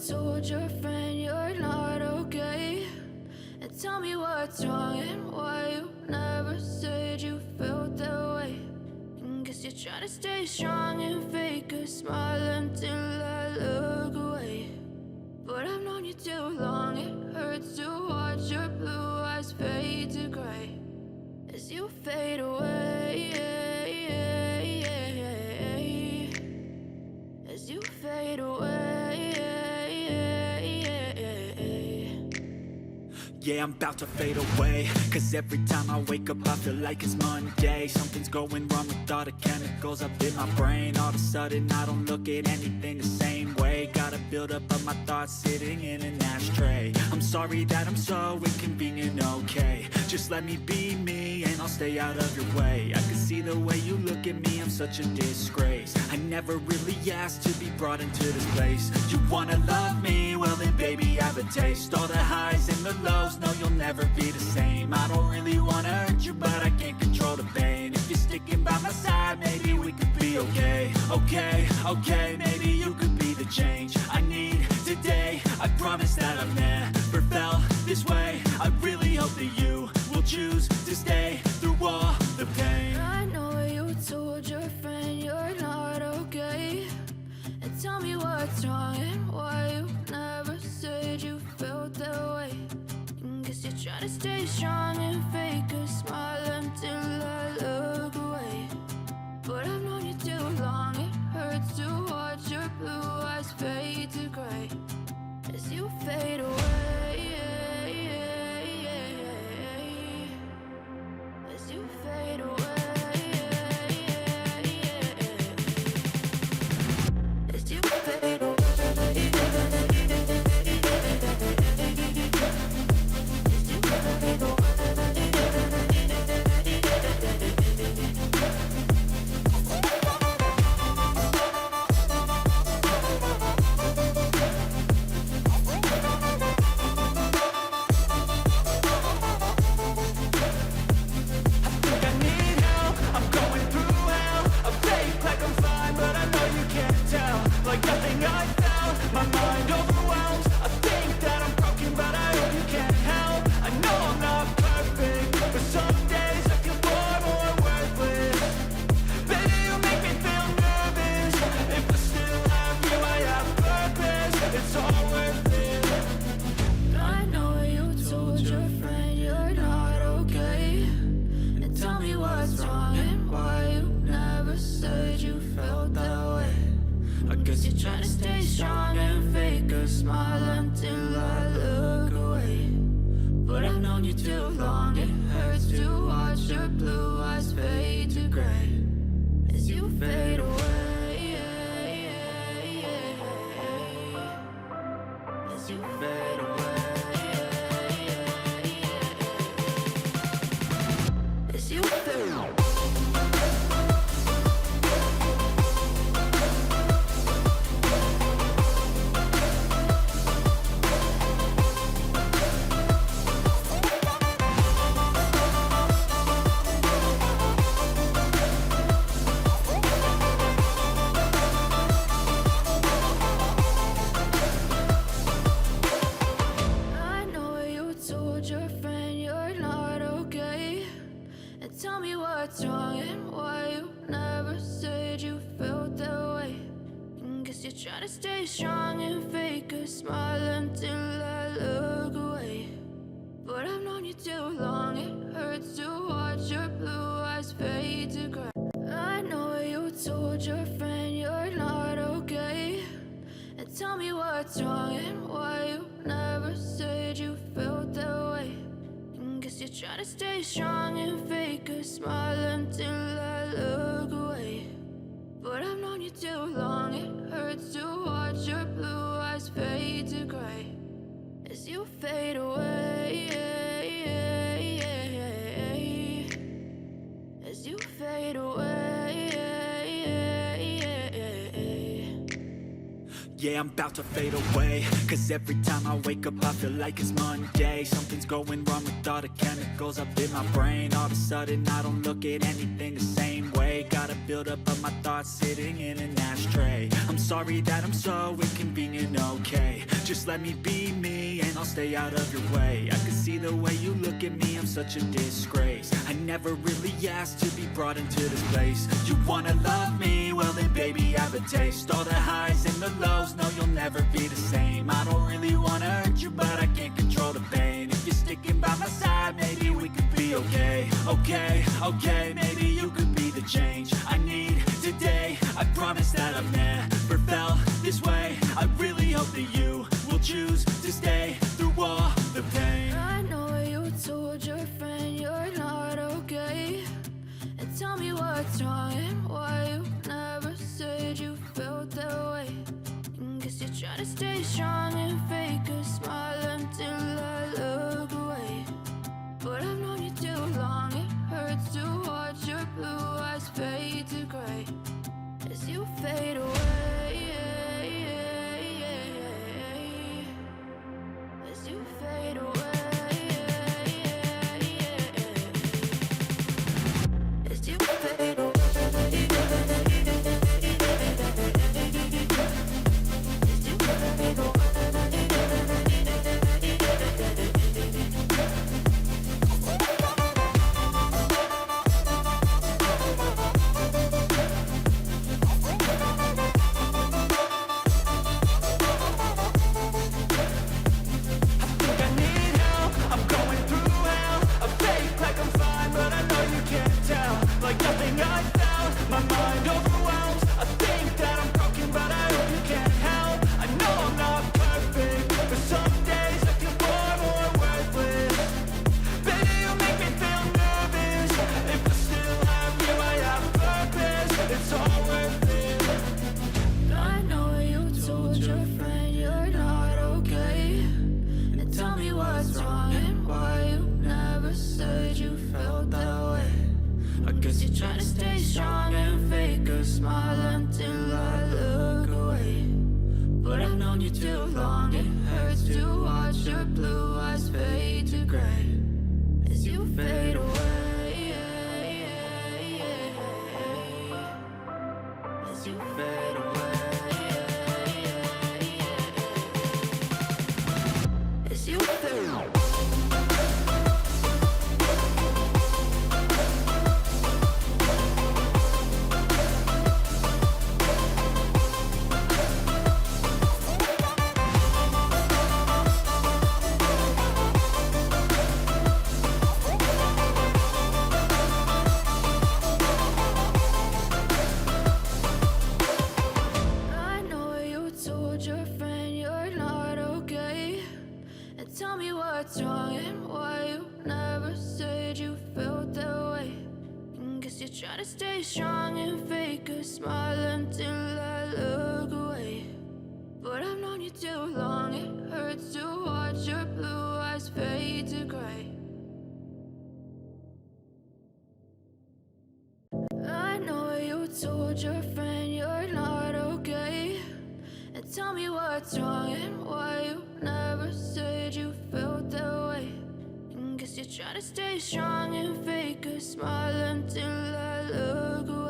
told your friend you're not okay? And tell me what's wrong and why you never said you felt that way. And guess you're trying to stay strong and fake a smile until I look away. But I've known you too long, it hurts to watch your blue eyes fade to gray as you fade away, as you fade away. Yeah, I'm about to fade away, cause every time I wake up I feel like it's Monday. Something's going wrong with all the chemicals up in my brain. All of a sudden I don't look at anything the same way. Got a buildup of my thoughts sitting in an ashtray. I'm sorry that I'm so inconvenient, okay? Just let me be me and I'll stay out of your way. I can see the way you look at me, I'm such a disgrace. I never really asked to be brought into this place. You wanna love me? Well then baby I have a taste. All the highs and the lows, no you'll never be the same. I don't really wanna hurt you but I can't control the pain. If you're sticking by my side maybe we could be okay. Okay, maybe you could be the change I need today. I promise that I've never felt this way. I really hope that you will choose to stay through all the pain. I know you told your friend you're not okay. And tell me what's wrong and why you never said you felt that way. And guess you're trying to stay strong and fake a smile until I look away. But I've known you too long, it hurts to watch your blue eyes fade to gray as you fade away, as you fade away, as you fade away. You're trying to stay strong and fake a smile until I look away. But I've known you too long, it hurts to watch your blue eyes fade to gray as you fade away, as you fade away, as you fade away. Tell me what's wrong and why you never said you felt that way. And guess you're trying to stay strong and fake a smile until I look away. But I've known you too long, it hurts to watch your blue eyes fade to gray. I know you told your friend you're not okay. And tell me what's wrong and why you never said you felt that way. Guess you're trying to stay strong and fake a smile until I look away. But I've known you too long, it hurts to watch your blue eyes fade to gray as you fade away, as you fade away. Yeah, I'm about to fade away, cause every time I wake up I feel like it's Monday. Something's going wrong with all the chemicals up in my brain. All of a sudden I don't look at anything the same way. Got a buildup of my thoughts sitting in an ashtray. I'm sorry that I'm so inconvenient, okay? Just let me be me and I'll stay out of your way. I can see the way you look at me, I'm such a disgrace. I never really asked to be brought into this place. You wanna love me? Well then baby, have a taste. All the highs and the lows, no you'll never be the same. I don't really wanna hurt you, but I can't control the pain. If you're sticking by my side, maybe we could be okay. Okay, maybe you could be the change I need today. I promise that I've never felt this way. I really hope that you will choose to stay through all the pain. I know you told your friend you're not okay, and tell me what's wrong and why you never said you felt that way. And guess you're trying to stay strong and fake a smile until I look away. But I've known you too long, it hurts to watch your blue eyes fade to gray as you fade away. As you fade away. As you fade away. As you fade away. Try to stay strong and fake a smile until I look away. But I've known you too long, it hurts to watch your blue eyes fade to gray. I know you told your friend you're not okay, and tell me what's wrong and why you never said you felt that way. And guess you're trying to stay strong and fake a smile until I look away.